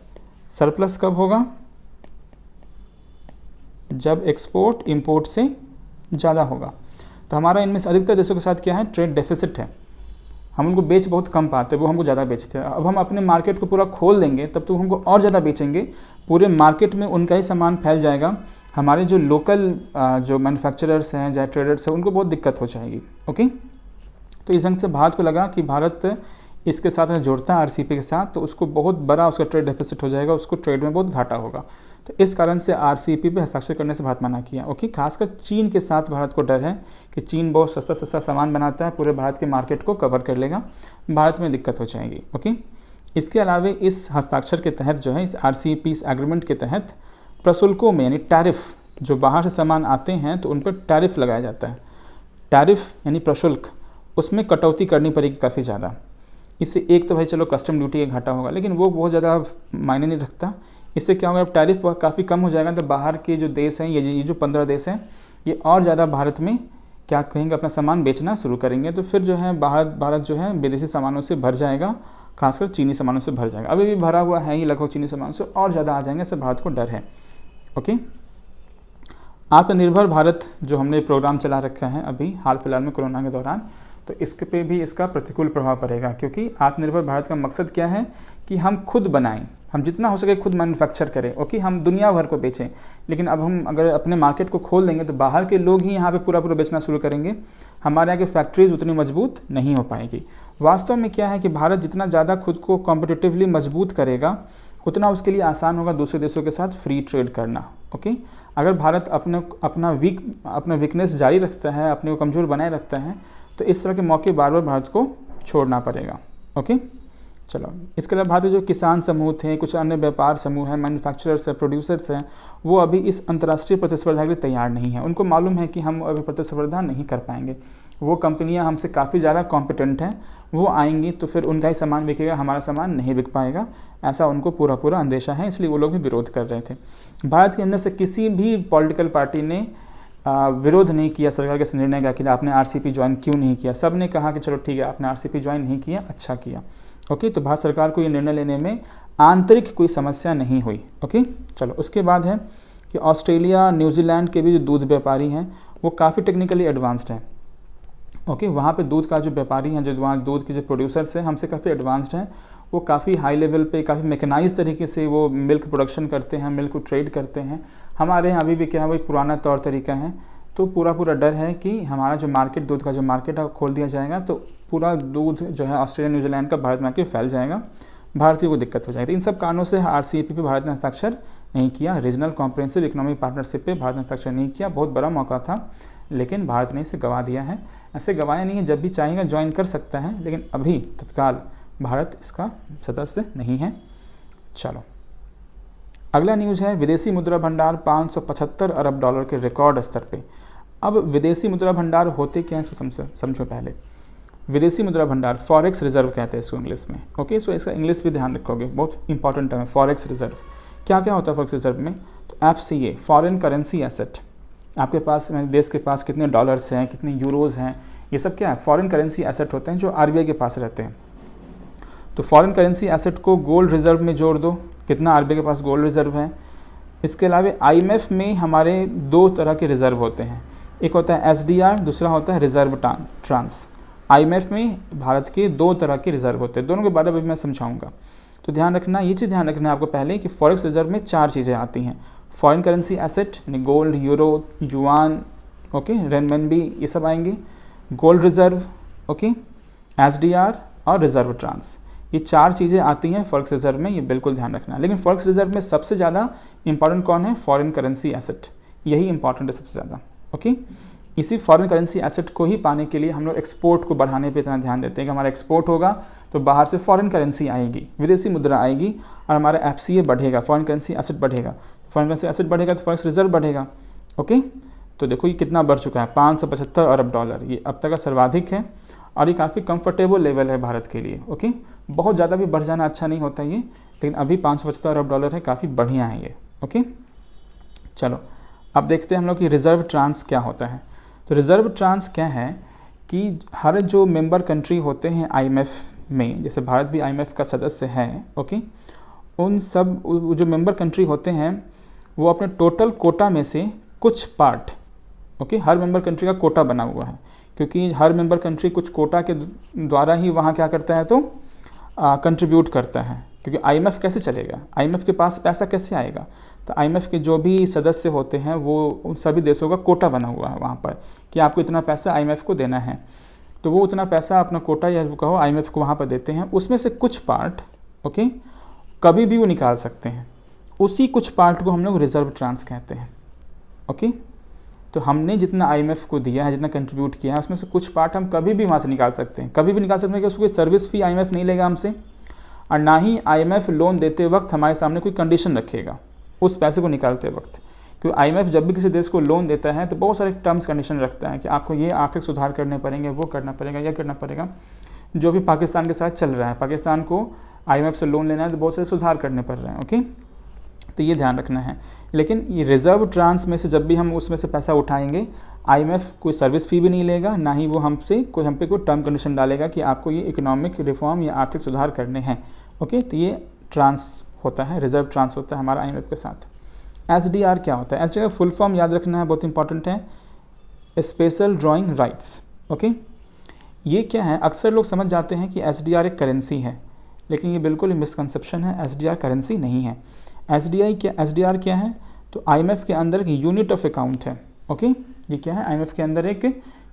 सरप्लस कब होगा? जब एक्सपोर्ट इंपोर्ट से ज़्यादा होगा। तो हमारा इनमें से अधिकतर देशों के साथ क्या है? ट्रेड डेफिसिट है, हम उनको बेच बहुत कम पाते, वो हमको ज़्यादा बेचते हैं। अब हम अपने मार्केट को पूरा खोल देंगे तब तो हमको और ज़्यादा बेचेंगे, पूरे मार्केट में उनका ही सामान फैल जाएगा। हमारे जो लोकल जो मैन्युफैक्चरर्स हैं या ट्रेडर्स हैं उनको बहुत दिक्कत हो जाएगी, ओके। तो इस ढंग से भारत को लगा कि भारत इसके साथ अगर जोड़ता है RCEP के साथ तो उसको बहुत बड़ा उसका ट्रेड डेफिसिट हो जाएगा, उसको ट्रेड में बहुत घाटा होगा। तो इस कारण से RCEP पे हस्ताक्षर करने से भारत मना किया, ओके। खासकर चीन के साथ भारत को डर है कि चीन बहुत सस्ता सामान बनाता है, पूरे भारत के मार्केट को कवर कर लेगा, भारत में दिक्कत हो जाएगी, ओके। इसके अलावा इस हस्ताक्षर के तहत जो है, इस RCEP इस एग्रीमेंट के तहत प्रशुल्कों में यानी टैरिफ, जो बाहर से सामान आते हैं तो उन पर टैरिफ लगाया जाता है। टैरिफ यानी प्रशुल्क, उसमें कटौती करनी पड़ेगी काफ़ी ज़्यादा। इससे एक तो भाई चलो कस्टम ड्यूटी का घाटा होगा, लेकिन वो बहुत ज़्यादा मायने नहीं रखता। इससे क्या होगा, अब टैरिफ काफ़ी कम हो जाएगा तो बाहर के जो देश हैं, ये जो 15 देश हैं, ये और ज़्यादा भारत में क्या कहेंगे, अपना सामान बेचना शुरू करेंगे। तो फिर जो है भारत जो है विदेशी सामानों से भर जाएगा, खासकर चीनी सामानों से भर जाएगा। अभी भी भरा हुआ है ही लगभग चीनी सामानों से, और ज़्यादा आ जाएंगे, इससे भारत को डर है। ओके, आत्मनिर्भर भारत जो हमने प्रोग्राम चला रखा है अभी हाल फिलहाल में कोरोना के दौरान, तो इसके पे भी इसका प्रतिकूल प्रभाव पड़ेगा, क्योंकि आत्मनिर्भर भारत का मकसद क्या है कि हम खुद बनाएं, हम जितना हो सके खुद मैन्युफैक्चर करें। ओके, हम दुनिया भर को बेचें, लेकिन अब हम अगर अपने मार्केट को खोल देंगे तो बाहर के लोग ही यहाँ पे पूरा बेचना शुरू करेंगे, हमारे यहाँ की फैक्ट्रीज उतनी मजबूत नहीं हो पाएगी। वास्तव में क्या है कि भारत जितना ज़्यादा खुद को कॉम्पिटिटिवली मजबूत करेगा, उतना उसके लिए आसान होगा दूसरे देशों के साथ फ्री ट्रेड करना। ओके, अगर भारत अपना वीकनेस जारी रखता है, अपने को कमज़ोर बनाए रखता है, तो इस तरह के मौके बार बार भारत को छोड़ना पड़ेगा। ओके, चलो, इसके अलावा भारत के जो किसान समूह थे, कुछ अन्य व्यापार समूह हैं, मैन्युफैक्चरर्स हैं, प्रोड्यूसर्स हैं, वो अभी इस अंतर्राष्ट्रीय प्रतिस्पर्धा के लिए तैयार नहीं है। उनको मालूम है कि हम अभी प्रतिस्पर्धा नहीं कर पाएंगे, वो कंपनियां हमसे काफ़ी ज़्यादा कॉम्पिटेंट हैं, वो आएंगी तो फिर उनका ही सामान बिकेगा, हमारा सामान नहीं बिक पाएगा, ऐसा उनको पूरा अंदेशा है, इसलिए वो लोग भी विरोध कर रहे थे। भारत के अंदर से किसी भी पॉलिटिकल पार्टी ने विरोध नहीं किया सरकार के इस निर्णय का कि आपने आरसीईपी ज्वाइन क्यों नहीं किया। सब ने कहा कि चलो ठीक है, आपने आरसीईपी ज्वाइन नहीं किया, अच्छा किया। ओके, तो भारत सरकार को ये निर्णय लेने में आंतरिक कोई समस्या नहीं हुई। ओके, चलो, उसके बाद है कि ऑस्ट्रेलिया, न्यूजीलैंड के भी जो दूध व्यापारी हैं वो काफ़ी टेक्निकली एडवांस्ड हैं। ओके, वहाँ पे दूध का जो व्यापारी हैं, जो वहाँ दूध के जो प्रोड्यूसर्स हैं, हमसे काफ़ी एडवांस्ड हैं। वो काफ़ी हाई लेवल पे, काफ़ी मैकेनाइज तरीके से वो मिल्क प्रोडक्शन करते हैं, मिल्क को ट्रेड करते हैं। हमारे यहाँ अभी भी क्या है, वही पुराना तौर तरीका है। तो पूरा डर है कि हमारा जो मार्केट, दूध का जो मार्केट है खोल दिया जाएगा, तो पूरा दूध जो है ऑस्ट्रेलिया, न्यूजीलैंड का भारत में आके फैल जाएगा, भारतीयों को दिक्कत हो जाएगी। इन सब कारणों से आरसीईपी पे भारत ने हस्ताक्षर नहीं किया, रीजनल कॉम्प्रिहेंसिव इकोनॉमिक पार्टनरशिप पे भारत ने हस्ताक्षर नहीं किया। बहुत बड़ा मौका था, लेकिन भारत ने इसे गंवा दिया है। ऐसे गंवाया नहीं है, जब भी चाहेगा ज्वाइन कर सकता है, लेकिन अभी तत्काल भारत इसका सदस्य नहीं है। चलो, अगला न्यूज़ है विदेशी मुद्रा भंडार 575 अरब डॉलर के रिकॉर्ड स्तर पे। अब विदेशी मुद्रा भंडार होते क्या है, इसको समझो पहले। विदेशी मुद्रा भंडार, फॉरेक्स रिजर्व कहते हैं इसको इंग्लिश में। ओके, सो इसका इंग्लिश भी ध्यान रखोगे, बहुत इंपॉर्टेंट है। फॉरेक्स रिजर्व क्या क्या होता है फॉरेक्स रिजर्व में? तो एफसीए, फॉरेन करेंसी एसेट, आपके पास देश के पास कितने डॉलर्स हैं, कितने यूरोज़ हैं, ये सब क्या है, फॉरेन करेंसी एसेट होते हैं जो आरबीआई के पास रहते हैं। तो फॉरेन करेंसी एसेट को गोल्ड रिजर्व में जोड़ दो, कितना आरबीआई के पास गोल्ड रिजर्व है। इसके अलावा आईएमएफ में हमारे दो तरह के रिजर्व होते हैं, एक होता है एसडीआर, दूसरा होता है रिजर्व ट्रांस। आईएमएफ में भारत के दो तरह के रिजर्व होते हैं, दोनों के बारे में मैं समझाऊंगा। तो ध्यान रखना, ये चीज़ ध्यान रखना है आपको पहले कि फॉरेक्स रिजर्व में चार चीज़ें आती हैं। फॉरेन करेंसी एसेट यानी gold, euro, yuan, okay, renminbi, ये सब आएंगे। गोल्ड रिजर्व, ओके, एसडीआर और रिजर्व ट्रांस, ये चार चीज़ें आती हैं फॉरेक्स रिजर्व में, ये बिल्कुल ध्यान रखना है। लेकिन फॉरेक्स रिजर्व में सबसे ज़्यादा इंपॉर्टेंट कौन है? फॉरेन करेंसी एसेट, यही इंपॉर्टेंट है सबसे ज़्यादा। ओके, इसी फॉरेन करेंसी एसेट को ही पाने के लिए हम लोग एक्सपोर्ट को बढ़ाने पे इतना ध्यान देते हैं कि हमारा एक्सपोर्ट होगा तो बाहर से फॉरेन करेंसी आएगी, विदेशी मुद्रा आएगी और हमारा एफसीए बढ़ेगा, फॉरेन करेंसी एसेट बढ़ेगा। फॉरेन करेंसी एसेट बढ़ेगा तो फॉरेक्स रिजर्व बढ़ेगा। ओके, तो देखो ये कितना बढ़ चुका है, 575 अरब डॉलर, ये अब तक का सर्वाधिक है और ये काफ़ी कंफर्टेबल लेवल है भारत के लिए। ओके, बहुत ज़्यादा भी बढ़ जाना अच्छा नहीं होता ये, लेकिन अभी 575 अरब डॉलर है, काफ़ी बढ़िया है ये। ओके, चलो अब देखते हैं हम लोग कि रिजर्व ट्रांस क्या होता है। तो रिजर्व ट्रांस क्या है कि हर जो मेंबर कंट्री होते हैं आईएमएफ में, जैसे भारत भी आईएमएफ का सदस्य है, ओके, उन सब जो मेंबर कंट्री होते हैं वो अपने टोटल कोटा में से कुछ पार्ट, ओके, हर मेंबर कंट्री का कोटा बना हुआ है, क्योंकि हर मेंबर कंट्री कुछ कोटा के द्वारा ही वहाँ क्या करता है तो कंट्रीब्यूट करता है। क्योंकि आईएमएफ कैसे चलेगा, आईएमएफ के पास पैसा कैसे आएगा? तो आईएमएफ के जो भी सदस्य होते हैं वो उन सभी देशों का कोटा बना हुआ है वहाँ पर कि आपको इतना पैसा आईएमएफ को देना है, तो वो उतना पैसा अपना कोटा या कहो आईएमएफ को वहाँ पर देते हैं। उसमें से कुछ पार्ट, ओके, कभी भी वो निकाल सकते हैं, उसी कुछ पार्ट को हम लोग रिजर्व ट्रांस कहते हैं। ओके, तो हमने जितना आईएमएफ को दिया है, जितना कंट्रीब्यूट किया है, उसमें से कुछ पार्ट हम कभी भी वहाँ से निकाल सकते हैं, कभी भी निकाल सकते हैं कि उसको कोई सर्विस फी आईएमएफ नहीं लेगा हमसे, और ना ही आईएमएफ लोन देते वक्त हमारे सामने कोई कंडीशन रखेगा उस पैसे को निकालते वक्त। क्योंकि आईएमएफ जब भी किसी देश को लोन देता है तो बहुत सारे टर्म्स कंडीशन रखता है कि आपको ये आर्थिक सुधार करने पड़ेंगे, वो करना पड़ेगा, यह करना पड़ेगा। जो भी पाकिस्तान के साथ चल रहा है, पाकिस्तान को आईएमएफ से लोन लेना है तो बहुत सारे सुधार करने पड़ रहे हैं। ओके, तो ये ध्यान रखना है। लेकिन ये रिजर्व ट्रांस में से जब भी हम उसमें से पैसा उठाएंगे, आईएमएफ कोई सर्विस फ़ी भी नहीं लेगा, ना ही वो हम पे कोई टर्म कंडीशन डालेगा कि आपको ये इकोनॉमिक रिफॉर्म या आर्थिक सुधार करने हैं। ओके, तो ये ट्रांस होता है, रिजर्व ट्रांस होता है हमारा आईएमएफ के साथ। एसडीआर क्या होता है? एसडीआर का फुल फॉर्म याद रखना है, बहुत इंपॉर्टेंट है, स्पेशल ड्राइंग राइट्स। ओके, ये क्या है? अक्सर लोग समझ जाते हैं कि एसडीआर एक करेंसी है, लेकिन ये बिल्कुल मिसकंसेप्शन है। एसडीआर करेंसी नहीं है। एसडीआर क्या है? तो आईएमएफ के अंदर एक यूनिट ऑफ अकाउंट है। ओके, ये क्या है? आईएमएफ के अंदर एक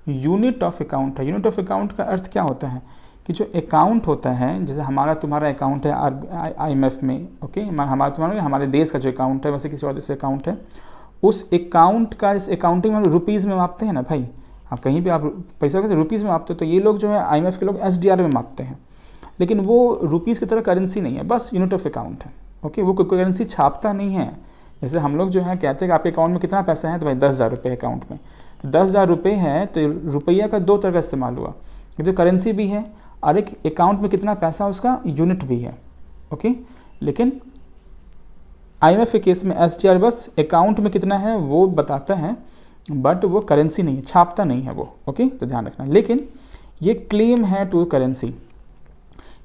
यूनिट ऑफ अकाउंट है। यूनिट ऑफ अकाउंट का अर्थ क्या होता है कि जो अकाउंट होता है, जैसे हमारा तुम्हारा अकाउंट है आईएमएफ में, ओके, हमारा तुम्हारा हमारे देश का जो अकाउंट है, वैसे किसी और देश का अकाउंट है, उस अकाउंट का, इस अकाउंटिंग में रुपीज़ में मापते हैं ना भाई, आप कहीं पे आप पैसा कैसे रुपीज़ में मापते हो, तो ये लोग जो है आईएमएफ के लोग एसडीआर में मापते हैं। लेकिन वो रुपीज़ की तरह करेंसी नहीं है, बस यूनिट ऑफ अकाउंट है। ओके, वो कोई करेंसी छापता नहीं है। जैसे हम लोग जो है कहते हैं कि आपके अकाउंट में कितना पैसा है, तो भाई 10,000 रुपये अकाउंट में, 10,000 रुपये है, तो रुपया का दो तरह का इस्तेमाल हुआ, जो करेंसी भी है और एक अकाउंट में कितना पैसा उसका यूनिट भी है। ओके, लेकिन आईएमएफ के केस में एसडीआर बस अकाउंट में कितना है वो बताता है, बट वो करेंसी नहीं है, छापता नहीं है वो। ओके, तो ध्यान रखना। लेकिन ये क्लेम है टू करेंसी।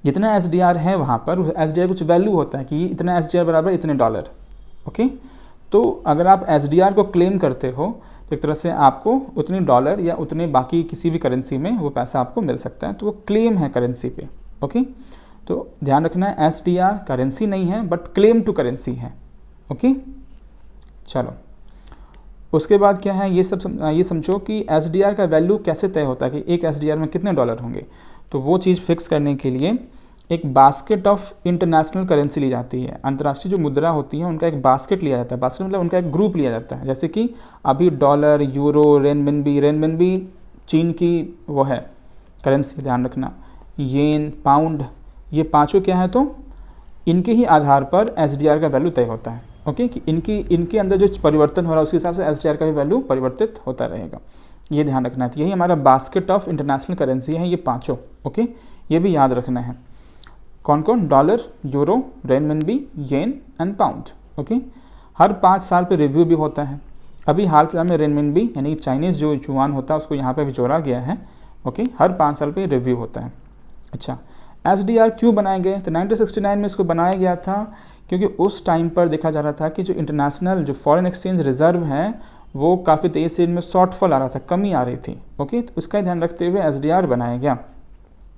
जितना एसडीआर है वहाँ पर एसडीआर कुछ वैल्यू होता है कि इतना एसडीआर बराबर इतने डॉलर। ओके, तो अगर आप एसडीआर को क्लेम करते हो तो एक तरह से आपको उतने डॉलर या उतने बाकी किसी भी करेंसी में वो पैसा आपको मिल सकता है, तो वो क्लेम है करेंसी पे। ओके, तो ध्यान रखना है, एसडीआर करेंसी नहीं है बट क्लेम टू करेंसी है। ओके, चलो उसके बाद क्या है, ये समझो कि एसडीआर का वैल्यू कैसे तय होता है कि एक एसडीआर में कितने डॉलर होंगे। तो वो चीज़ फिक्स करने के लिए एक बास्केट ऑफ इंटरनेशनल करेंसी ली जाती है। अंतर्राष्ट्रीय जो मुद्रा होती है उनका एक बास्केट लिया जाता है। बास्केट मतलब उनका एक ग्रुप लिया जाता है। जैसे कि अभी डॉलर, यूरो, रेनमिनबी चीन की वो है करेंसी, ध्यान रखना, येन, पाउंड, ये पांचों क्या है, तो इनके ही आधार पर एसडीआर का वैल्यू तय होता है। ओके, कि इनके अंदर जो परिवर्तन हो रहा है उसके हिसाब से एसडीआर का भी वैल्यू परिवर्तित होता रहेगा। ये ध्यान रखना है। यही हमारा बास्केट ऑफ इंटरनेशनल करेंसी है, ये पांचों। ओके, ये भी याद रखना है। कौन कौन? Dollar, euro, renminbi, yen and pound. Okay, हर 5 साल पे रिव्यू भी होता है। अभी हाल फिलहाल में रेनमिनबी यानी चाइनीज़ जो युआन होता है उसको यहाँ पे भी जोड़ा गया है। ओके, हर 5 साल पे रिव्यू होता है। अच्छा, एसडीआर क्यों बनाए गए? तो 1969 में इसको बनाया गया था क्योंकि उस टाइम पर देखा जा रहा था कि जो इंटरनेशनल जो फॉरेन एक्सचेंज रिजर्व है वो काफ़ी तेज़ी से इनमें शॉर्टफॉल आ रहा था, कमी आ रही थी। ओके, तो उसका ध्यान रखते हुए एसडीआर बनाया गया।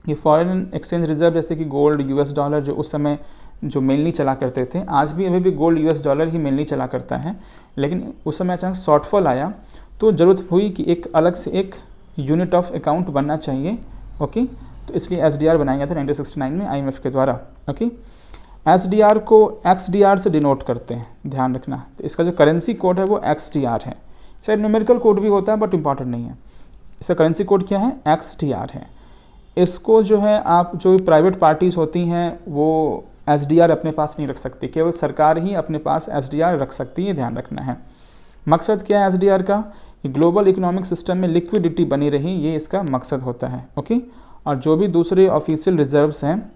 ये फॉरेन एक्सचेंज रिजर्व जैसे कि गोल्ड, यूएस डॉलर जो उस समय जो मेनली चला करते थे, आज भी अभी भी गोल्ड, यूएस डॉलर ही मेनली चला करता है, लेकिन उस समय अचानक शॉर्टफॉल आया तो ज़रूरत हुई कि एक अलग से एक यूनिट ऑफ अकाउंट बनना चाहिए। ओके, तो इसलिए एसडीआर बनाया गया था 1969 में आईएमएफ के द्वारा। ओके, एसडीआर को एक्सडीआर से डिनोट करते हैं, ध्यान रखना। तो इसका जो करेंसी कोड है वो एक्सडीआर है। शायद न्यूमेरिकल कोड भी होता है बट इंपॉर्टेंट नहीं है। इसका करेंसी कोड क्या है? एक्सडीआर है। इसको जो है आप जो प्राइवेट पार्टीज़ होती हैं वो एसडीआर अपने पास नहीं रख सकती, केवल सरकार ही अपने पास एसडीआर रख सकती है, ध्यान रखना है। मकसद क्या है एसडीआर का? ग्लोबल इकोनॉमिक सिस्टम में लिक्विडिटी बनी रही, ये इसका मकसद होता है। ओके, और जो भी दूसरे ऑफिशियल रिजर्व्स हैं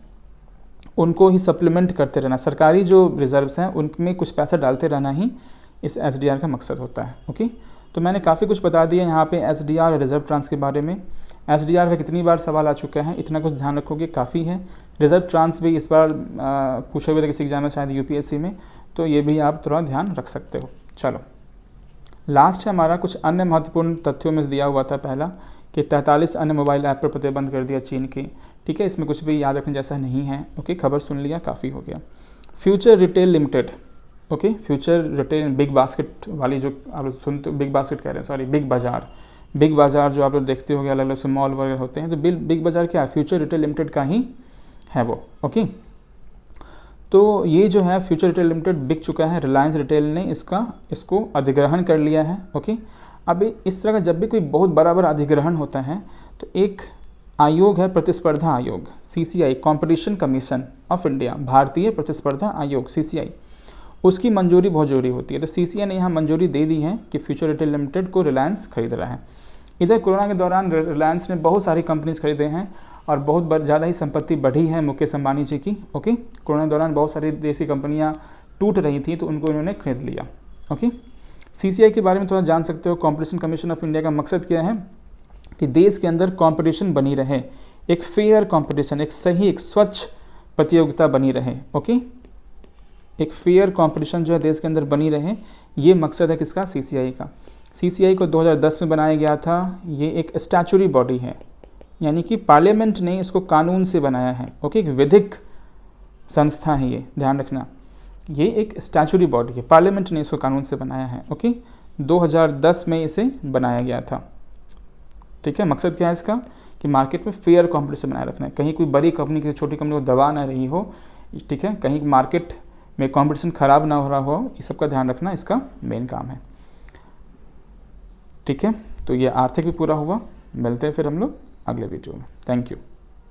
उनको ही सप्लीमेंट करते रहना, सरकारी जो रिजर्व्स हैं उनमें कुछ पैसा डालते रहना ही इस एसडीआर का मकसद होता है। ओके, तो मैंने काफ़ी कुछ बता दिया यहाँ पे एसडीआर और रिजर्व ट्रांस के बारे में। एसडीआर पे कितनी बार सवाल आ चुका है, इतना कुछ ध्यान रखोगे काफ़ी है। रिजर्व ट्रांस भी इस बार पूछे हुए थे किसी एग्जाम में, शायद यूपीएससी में, तो ये भी आप थोड़ा ध्यान रख सकते हो। चलो लास्ट है हमारा कुछ अन्य महत्वपूर्ण तथ्यों में दिया हुआ था पहला कि 43 अन्य मोबाइल ऐप पर प्रतिबंध कर दिया चीन की। ठीक है, इसमें कुछ भी याद रखने जैसा नहीं है। ओके, खबर सुन लिया, काफ़ी हो गया। Future retail limited, okay, future retail big basket वाली जो आप लोग सुनते, बिग बास्केट कह रहे हैं, सॉरी, बिग बाज़ार जो आप लोग देखते होंगे, अलग अलग से मॉल वगैरह होते हैं, तो बिग बाज़ार क्या है? फ्यूचर रिटेल लिमिटेड का ही है वो। ओके, तो ये जो है फ्यूचर रिटेल लिमिटेड बिक चुका है, रिलायंस रिटेल ने इसको अधिग्रहण कर लिया है। ओके, अब इस तरह का जब भी कोई बहुत बड़ा अधिग्रहण होता है तो एक आयोग है, प्रतिस्पर्धा आयोग, CCI, competition commission of India, भारतीय प्रतिस्पर्धा आयोग, सीसीआई, उसकी मंजूरी बहुत जरूरी होती है। तो सीसीआई ने यहाँ मंजूरी दे दी है कि फ्यूचर रिटेल लिमिटेड को रिलायंस खरीद रहा है। इधर कोरोना के दौरान रिलायंस ने बहुत सारी कंपनीज खरीदे हैं और बहुत ज़्यादा ही संपत्ति बढ़ी है मुकेश अंबानी जी की। ओके, कोरोना के दौरान बहुत सारी देसी कंपनियां टूट रही थी तो उनको इन्होंने खरीद लिया। ओके, CCI के बारे में थोड़ा जान सकते हो। कॉम्पिटिशन कमीशन ऑफ इंडिया का मकसद क्या है कि देश के अंदर कंपटीशन बनी रहे, एक फेयर कंपटीशन, एक सही, एक स्वच्छ प्रतियोगिता बनी रहे। ओके, एक फेयर कंपटीशन जो है देश के अंदर बनी रहे, ये मकसद है किसका, CCI का। CCI को 2010 में बनाया गया था। ये एक स्टैचुरी बॉडी है, यानी कि पार्लियामेंट ने इसको कानून से बनाया है। ओके, एक विधिक संस्था है ये, ध्यान रखना। ये एक स्टैचुरी बॉडी है, पार्लियामेंट ने इसको कानून से बनाया है। ओके, 2010 में इसे बनाया गया था। ठीक है, मकसद क्या है इसका कि मार्केट में फेयर कंपटीशन बनाए रखना है, कहीं कोई बड़ी कंपनी किसी छोटी कंपनी को दबा ना रही हो। ठीक है, कहीं मार्केट में कंपटीशन खराब ना हो रहा हो, इस सब का ध्यान रखना इसका मेन काम है। ठीक है, तो ये आर्थिक भी पूरा हुआ। मिलते हैं फिर हम लोग अगले वीडियो में। Thank you.